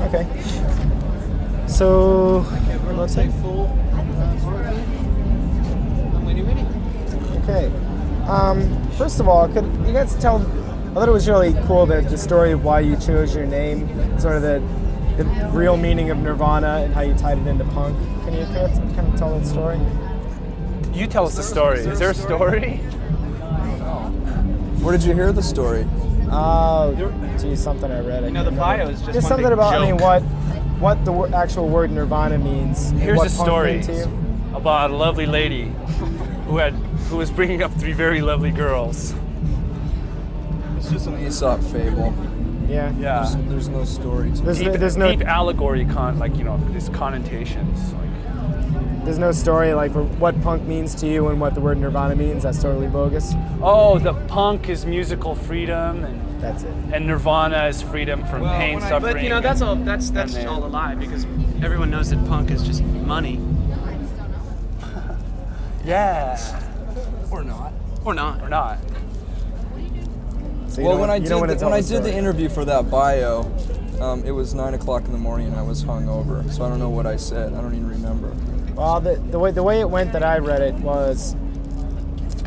Okay. So, let's say full. I'm when you're ready. Okay. First of all, could you guys tell? I thought it was really cool the story of why you chose your name, sort of the real meaning of Nirvana and how you tied it into punk. Can you kind of tell that story? You tell us the story. Is there a story? Where did you hear the story? Oh, geez, something I read. You know, the bio is just There's something about, I mean, what the actual word Nirvana means. Here's what a punk story meant to you. about a lovely lady who was bringing up 3 very lovely girls. It's just an Aesop fable. Yeah. Yeah. There's no story to it. There's no deep allegory, these connotations. There's no story like for what punk means to you and what the word Nirvana means. That's totally bogus. Oh, the punk is musical freedom, and that's it. And Nirvana is freedom from pain, suffering. But you know, that's all a lie, because everyone knows that punk is just money. Yeah. Or not. Or not. Or not. So well, when I did the interview for that bio, it was 9 o'clock in the morning and I was hungover, so I don't know what I said. I don't even remember. Well, the way it went that I read it was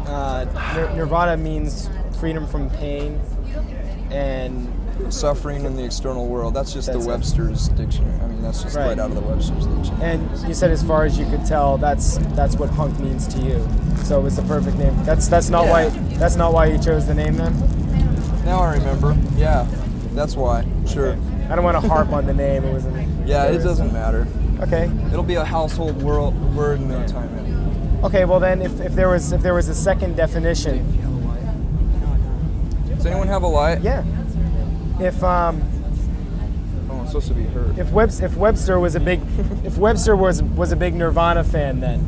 Nirvana means freedom from pain and suffering in the external world. That's just the Webster's dictionary. I mean, that's just right out of the Webster's dictionary. And you said, as far as you could tell, that's what punk means to you. So it was the perfect name. That's not why you chose the name then. Now I remember. Yeah, that's why. Sure. Okay. I don't want to harp on the name. It wasn't. Yeah, it doesn't matter. Okay. It'll be a household word in no time. Okay. Well, then, if there was a second definition. Does anyone have a light? Yeah. If Oh, it's supposed to be heard. If Webster was a big was a big Nirvana fan then,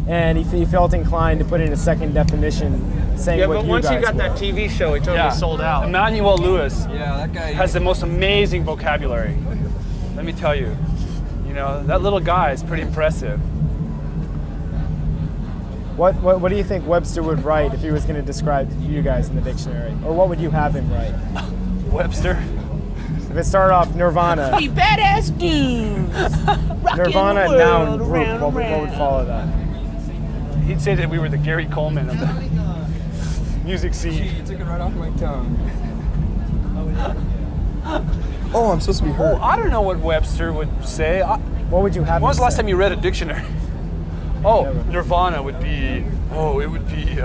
and he felt inclined to put in a second definition saying what you guys once you got that TV show, it totally sold out. Emmanuel Lewis that guy has the most amazing vocabulary. Let me tell you. You know, that little guy is pretty impressive. What do you think Webster would write if he was going to describe you guys in the dictionary? Or what would you have him write? Webster? If it started off Nirvana. Hey, badass dudes! Nirvana noun group, what would follow that? He'd say that we were the Gary Coleman of the music scene. You took it right off my tongue. Oh, I'm supposed to be heard. Oh, I don't know what Webster would say. What would you have? When was the last say? time you read a dictionary? Oh, Nirvana would be. Oh, it would be.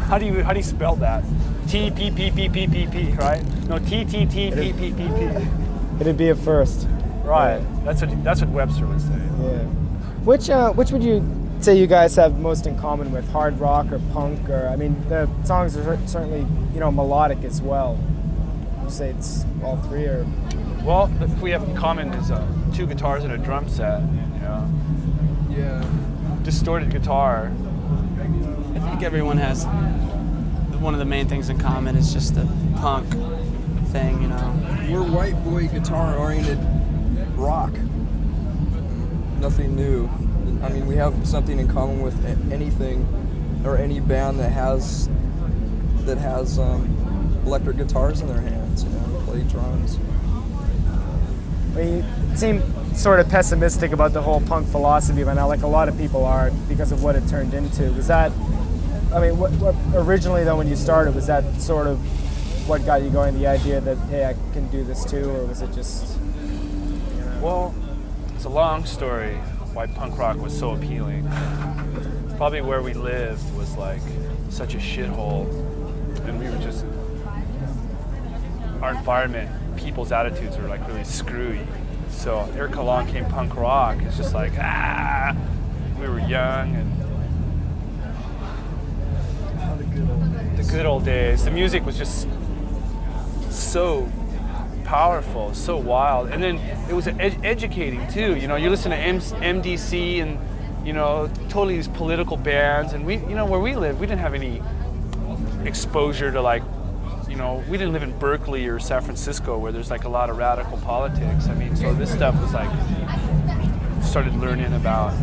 How do you spell that? T-P-P-P-P-P-P, right? No, T-T-T-P-P-P-P. It'd be a first. Right. That's what Webster would say. Yeah. Which would you say you guys have most in common with? Hard rock or punk? Or I mean, the songs are certainly melodic as well. Would you say it's all three or? Well, what we have in common is 2 guitars and a drum set. Yeah. Distorted guitar. I think everyone has one of the main things in common is just the punk thing, We're white boy guitar oriented rock. Nothing new. I mean, we have something in common with anything or any band that has electric guitars in their hands, play drums. Well, you seem sort of pessimistic about the whole punk philosophy by now, like a lot of people are, because of what it turned into. Was that, I mean, what originally though when you started, was that sort of what got you going, the idea that, hey, I can do this too, or was it just, Well, it's a long story why punk rock was so appealing. Probably where we lived was like such a shithole, and we were just, our environment, people's attitudes were like really screwy. So Eric along came punk rock. It's just like, we were young and the good old days. The music was just so powerful, so wild, and then it was educating too. You listen to MDC and totally these political bands, and we, where we lived, we didn't have any exposure to like. We didn't live in Berkeley or San Francisco where there's like a lot of radical politics. I mean, so this stuff was like, started learning about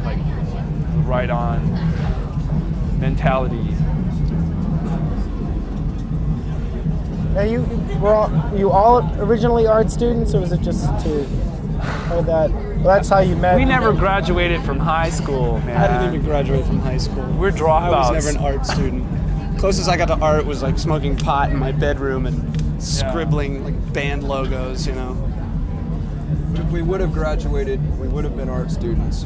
like the right-on mentality. Now you all originally art students, or was it just two? Or that? Well, that's how you met. We never graduated from high school, man. I didn't even graduate from high school. We're dropouts. I was never an art student. Closest I got to art was like smoking pot in my bedroom and scribbling like band logos, you know. But if we would have graduated, we would have been art students.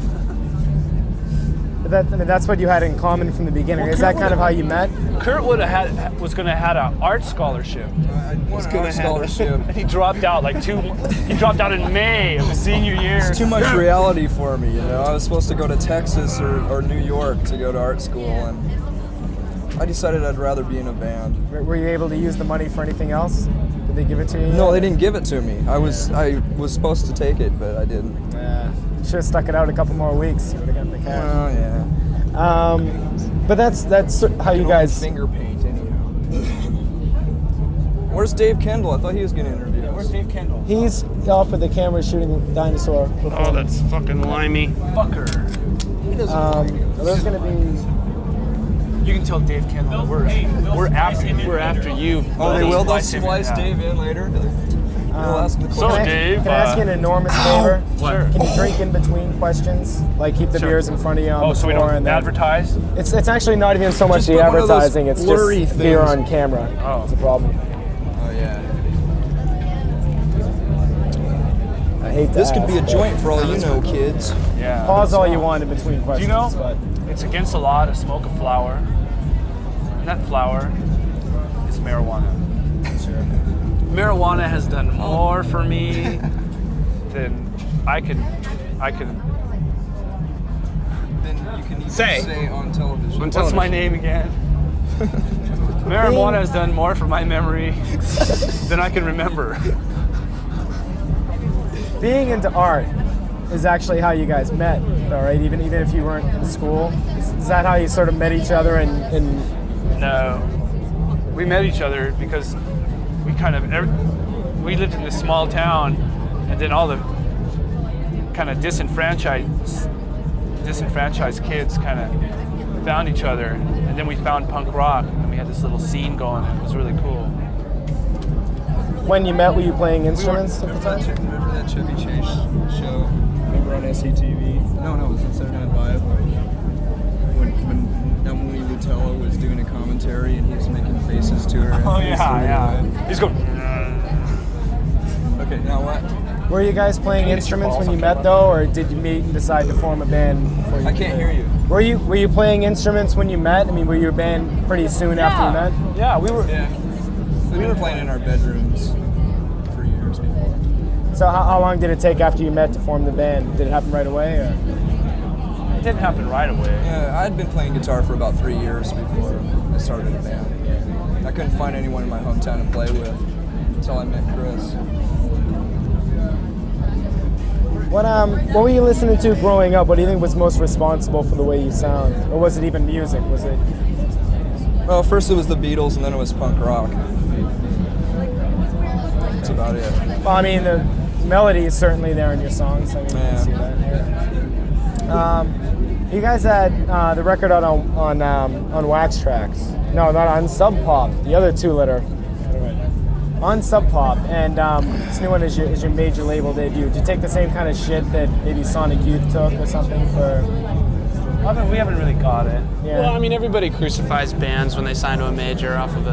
But that's what you had in common from the beginning. Is that kind of how you met? Kurt was going to had an art scholarship. I won an art scholarship. And he dropped out he dropped out in May of his senior year. It's too much reality for me, you know. I was supposed to go to Texas or New York to go to art school, and I decided I'd rather be in a band. Were you able to use the money for anything else? Did they give it to you? No, they didn't give it to me. I was supposed to take it, but I didn't. Yeah. Should have stuck it out a couple more weeks. You would have gotten the cash. Oh yeah. But that's how you guys. Finger paint anyhow. Where's Dave Kendall? I thought he was getting interviewed. Where's Dave Kendall? He's off with the camera shooting dinosaur. Oh, that's fucking limey. Fucker. There's gonna be. You can tell Dave Kendall we're after you. Oh, they will. They'll Splice splice Dave in later. They'll ask the So question. Dave, Can I ask you an enormous favor? Sure. Can you drink in between questions? Like keep the beers in front of you on the so we floor don't and then. advertise? It's actually not even so much Just the put one of those advertising. It's blurry just beer things. on camera. Oh. It's a problem. Oh yeah. I hate that. This could be a joint for all you know, kids. Yeah. Pause all you want in between questions. Do you know But it's against the law to smoke a flower, and that flower is marijuana. Marijuana has done more for me than I could. Then you can even Say. say on television. What's my name again? Marijuana has done more for my memory than I can remember. being into art is actually how you guys met, though, right? Even if you weren't in school, is that how you sort of met each other? And No, we met each other because we lived in this small town, and then all the kind of disenfranchised kids kind of found each other, and then we found punk rock, and we had this little scene going, and it was really cool. when you met, were you playing instruments at the time? Remember that Chevy Chase show? Remember on SCTV? No, it was on Saturday Night Live. When Emily Lutella was doing a commentary and he was making faces to her. Oh yeah. He's going. Okay, now what? Were you guys playing instruments when you met, though, or did you meet and decide to form a band before you? I can't hear you. Were you playing instruments when you met? I mean, were you a band pretty soon after you met? Yeah, we were. Yeah. We were playing in our bedrooms for years before. So how long did it take after you met to form the band? Did it happen right away, or? It didn't happen right away. Yeah, I'd been playing guitar for about 3 years before I started a band. I couldn't find anyone in my hometown to play with until I met Chris. What were you listening to growing up? What do you think was most responsible for the way you sound? Or was it even music? Was it? Well, first it was the Beatles and then it was punk rock. That's about it. Well, I mean, the melody is certainly there in your songs. I mean, you can see that here. You guys had the record out on Wax Tracks. No, not on Sub Pop. The other two letter. On Sub Pop, and this new one is your major label debut. Did you take the same kind of shit that maybe Sonic Youth took or something for? We haven't really got it. Yeah. Well, I mean, everybody crucifies bands when they sign to a major off of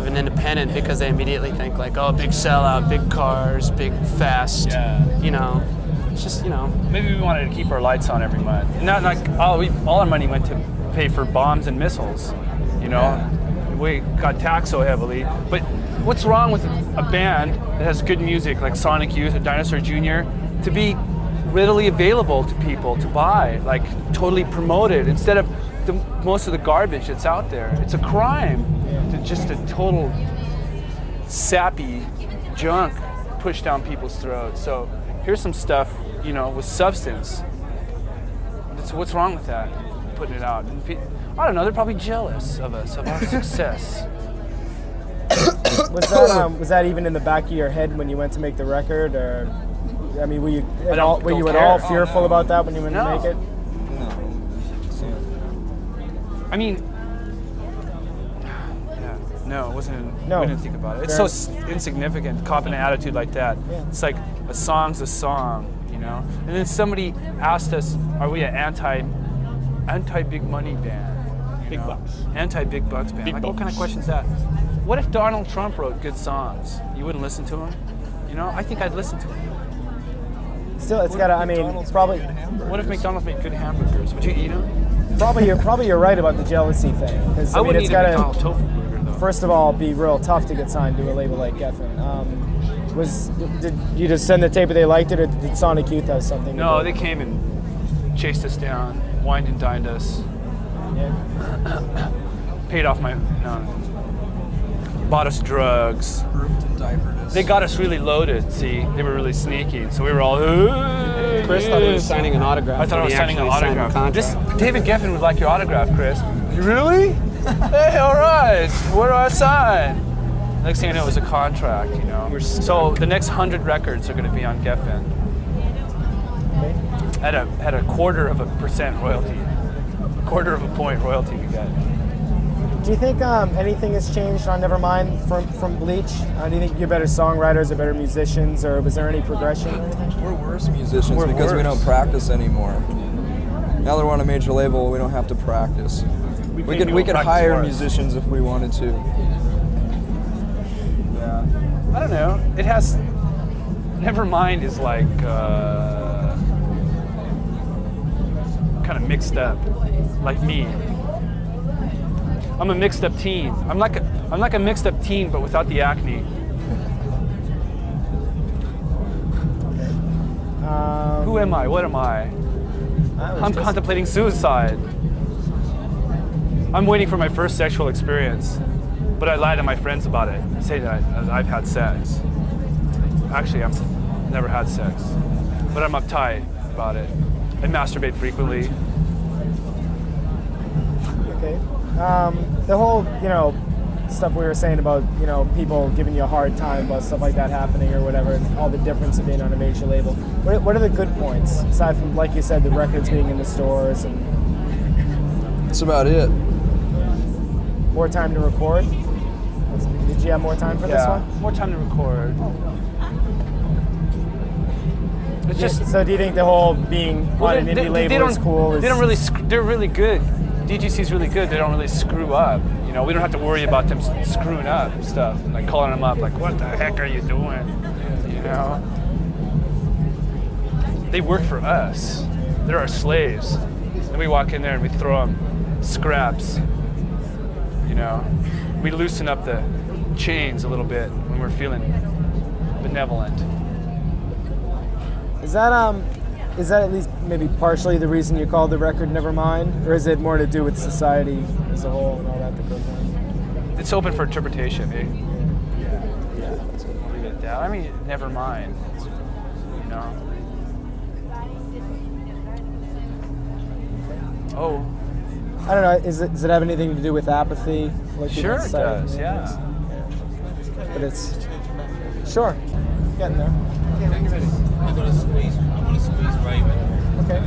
an independent because they immediately think like, oh, big sellout, big cars, big fest. Yeah. You know, it's just, you know. Maybe we wanted to keep our lights on every month. And not like all our money went to pay for bombs and missiles. You know, we got taxed so heavily. But what's wrong with a band that has good music like Sonic Youth or Dinosaur Jr. to be readily available to people to buy, like totally promoted instead of most of the garbage that's out there? It's a crime to just a total sappy junk push down people's throats. So here's some stuff, you know, with substance. So what's wrong with that? Putting it out. And I don't know, they're probably jealous of us, of our success. Was that even in the back of your head when you went to make the record, or I mean, were you at all fearful about that when you went to make it? No. I mean, No, it wasn't. No. We didn't think about it. It's so insignificant. Cop an attitude like that. Yeah. It's like a song's a song, you know. And then somebody asked us, "Are we an anti big money band? Big bucks. Anti big bucks band?" Big Like, what kind of bucks. question is that? What if Donald Trump wrote good songs? You wouldn't listen to him? You know, I think I'd listen to him. Still, it's got to. I mean, it's probably What if McDonald's made good hamburgers? Would you eat them? probably you're right about the jealousy thing. Because I I mean, wouldn't it's eat a got McDonald's to tofu burger though. first of all be real tough to get signed to a label like Geffen. Did you just send the tape and they liked it, or did Sonic Youth have something? No, to they do? came and chased us down, wined and dined us, Yeah. paid off my, bought us drugs. Grouped and diapered us. They got us really loaded, see? They were really sneaky, so we were all, Chris thought he was signing an autograph. I thought I when was he signing an actually signed a autograph. contract. David Geffen would like your autograph, Chris. You really? Hey, all right. Where do I sign? Next thing I know, it was a contract, you know. So the next 100 records are going to be on Geffen. At a 1/4% royalty. A 1/4 point royalty we get. Do you think anything has changed on Nevermind from Bleach? Do you think you're better songwriters or better musicians, or was there any progression or anything? We're worse musicians We're because we worse. don't practice anymore. Now that we're on a major label, we don't have to practice. We pay could people to practice hire for us. musicians if we wanted to. Yeah. I don't know. It has. Nevermind is like kind of mixed up, like me. I'm a mixed up teen. I'm like a mixed up teen, but without the acne. Who am I? What am I? I'm contemplating suicide. I'm waiting for my first sexual experience, but I lie to my friends about it. Say that I've had sex. Actually, I've never had sex, but I'm uptight about it. I masturbate frequently. Okay. The whole, stuff we were saying about, people giving you a hard time about stuff like that happening or whatever, and all the difference of being on a major label. What are the good points, aside from, like you said, the records being in the stores and That's about it. more time to record? Did you have more time for this one? More time to record. It's just So do you think the whole being on an indie label is cool? They don't really. They're really good. DGC's really good. They don't really screw up. We don't have to worry about them screwing up stuff, like calling them up, like, "What the heck are you doing?" They work for us. They're our slaves. Then we walk in there and we throw them scraps. We loosen up the chains a little bit when we're feeling benevolent. Is that at least maybe partially the reason you called the record Nevermind? Or is it more to do with society as a whole and all that goes on? It's open for interpretation, eh? Yeah. Leave it at that. I mean, never mind. Oh, I don't know, does it have anything to do with apathy? Like sure it society? does, yeah. But it's, sure, getting there. I want to squeeze Raven. Okay. I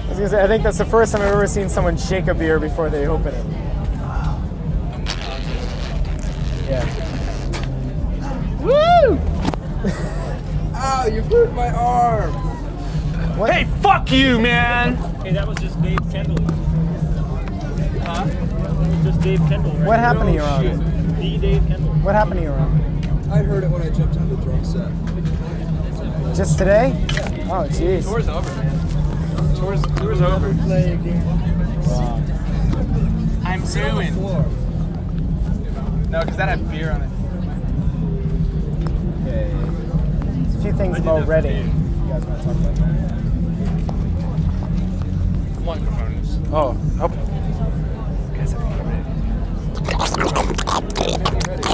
was gonna say, I think that's the first time I've ever seen someone shake a beer before they open it. Yeah. Woo! Ow, you hurt my arm! What? Hey, fuck you, man! Hey, that was just Dave Kendall. Huh? That was just Dave Kendall. Right? What happened to your arm? The Dave Kendall. What happened to your arm? I heard it when I jumped into the drum set. Just today? Oh, jeez. Tour's over, man. Tour's over. Wow. I'm suing. No, because that had beer on it. Okay. There's a few things about Reading. You guys want to talk about that? Microphones. Oh, nope.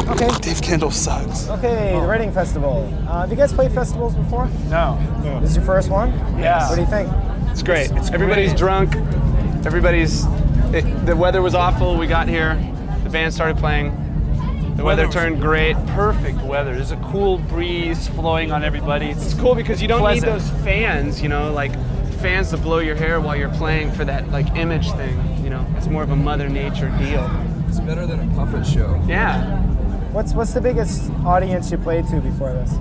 Okay. Dave Kendall sucks. Okay, the Reading Festival. Have you guys played festivals before? No. This is your first one? Yeah. What do you think? It's great. Everybody's drunk. The weather was awful. We got here. The band started playing. The weather turned great. Perfect weather. There's a cool breeze flowing on everybody. It's cool because you don't pleasant. need those fans, like fans to blow your hair while you're playing for that like image thing. You know, it's more of a Mother Nature deal. It's better than a puppet show. Yeah. What's the biggest audience you played to before this?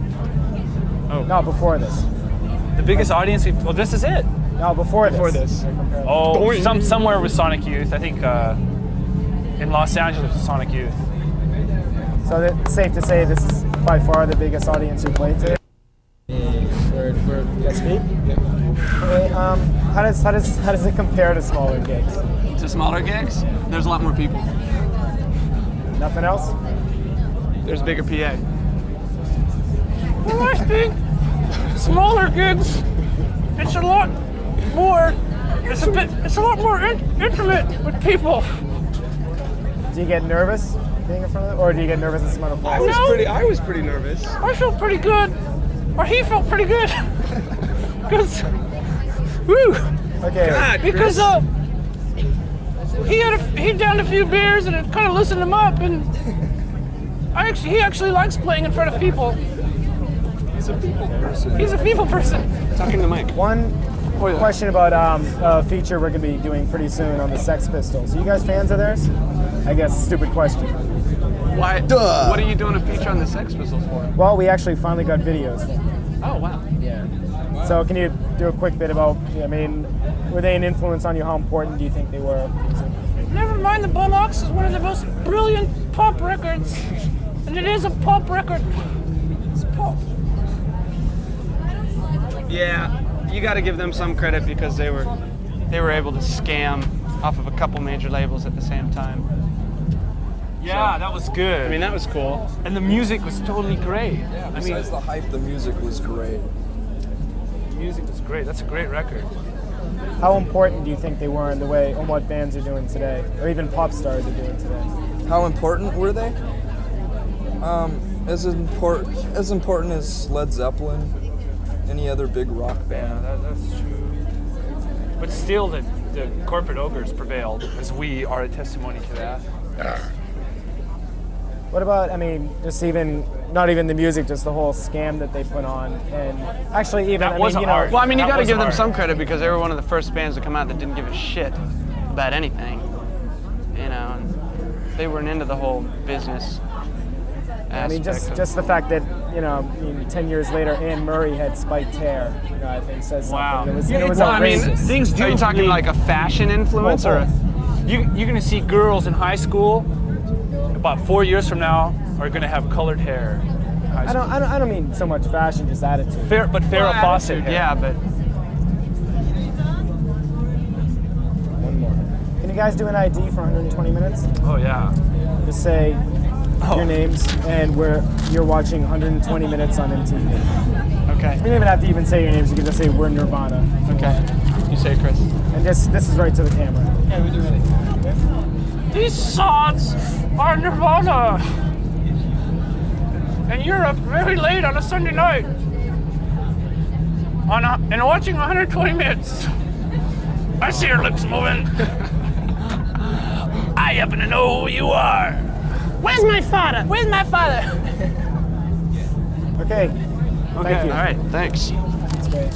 Oh. No, before this. The biggest audience. Well, this is it. No, before Before this. this. Oh, somewhere with Sonic Youth. I think in Los Angeles with Sonic Youth. So it's safe to say this is by far the biggest audience you played to. For Let's Speak. Okay, how does it compare to smaller gigs? To smaller gigs, there's a lot more people. Nothing else? There's bigger PA. Well, I think smaller gigs, it's a lot more. It's a lot more intimate with people. Do you get nervous being in front of it, or do you get nervous in front of I fans? I was pretty nervous. I felt pretty good, or he felt pretty good, because, woo, Okay. because he downed a few beers and it kind of loosened him up, and he actually likes playing in front of people. He's a people person. He's a people person. Talking to the mic. One question about a feature we're going to be doing pretty soon on the Sex Pistols. Are you guys fans of theirs? I guess stupid question. Why? Duh. What are you doing a feature on the Sex Pistols for? Well, we actually finally got videos. Oh wow. Yeah. So can you do a quick bit about, I mean, were they an influence on you? How important do you think they were? Never mind, the Bullocks is one of the most brilliant pop records, and it is a pop record. It's pop. Yeah, you got to give them some credit because they were able to scam off of a couple major labels at the same time. Yeah, that was good. I mean, that was cool. And the music was totally great. Yeah, I mean, besides the hype, the music was great. the music was great. That's a great record. How important do you think they were in the way, on what bands are doing today, or even pop stars are doing today? How important were they? As important as Led Zeppelin, any other big rock band. Yeah, that's true. But still, the corporate ogres prevailed, as we are a testimony to that. What about, I mean, just even, not even the music, just the whole scam that they put on, and actually even, That I wasn't mean, you know, hard. Well, I mean, you That got to was give them hard. some credit because they were one of the first bands to come out that didn't give a shit about anything. You know, and they weren't into the whole business I mean, aspect of- just the fact that, you know, I mean, 10 years later, Anne Murray had spiked hair, you know, I think says something. Wow. It was Well, I mean, outrageous. things do. Are you talking bleed. like a fashion influence or? You're going to see girls in high school about 4 years from now are going to have colored hair. in high school. I don't mean so much fashion, just attitude. But Farrah Fawcett hair. Yeah, but One more. Can you guys do an ID for 120 minutes? Oh yeah. Just say your names and you're watching 120 minutes on MTV. okay, You don't even have to even say your names. You can just say we're Nirvana. okay. You say, Chris. And this is right to the camera. Yeah, we do it. These sods are Nirvana. And you're up very late on a Sunday night. And watching 120 minutes. I see your lips moving. I happen to know who you are. Where's my father? Where's my father? Okay. Okay. Thank you. All right. Thanks. That's great.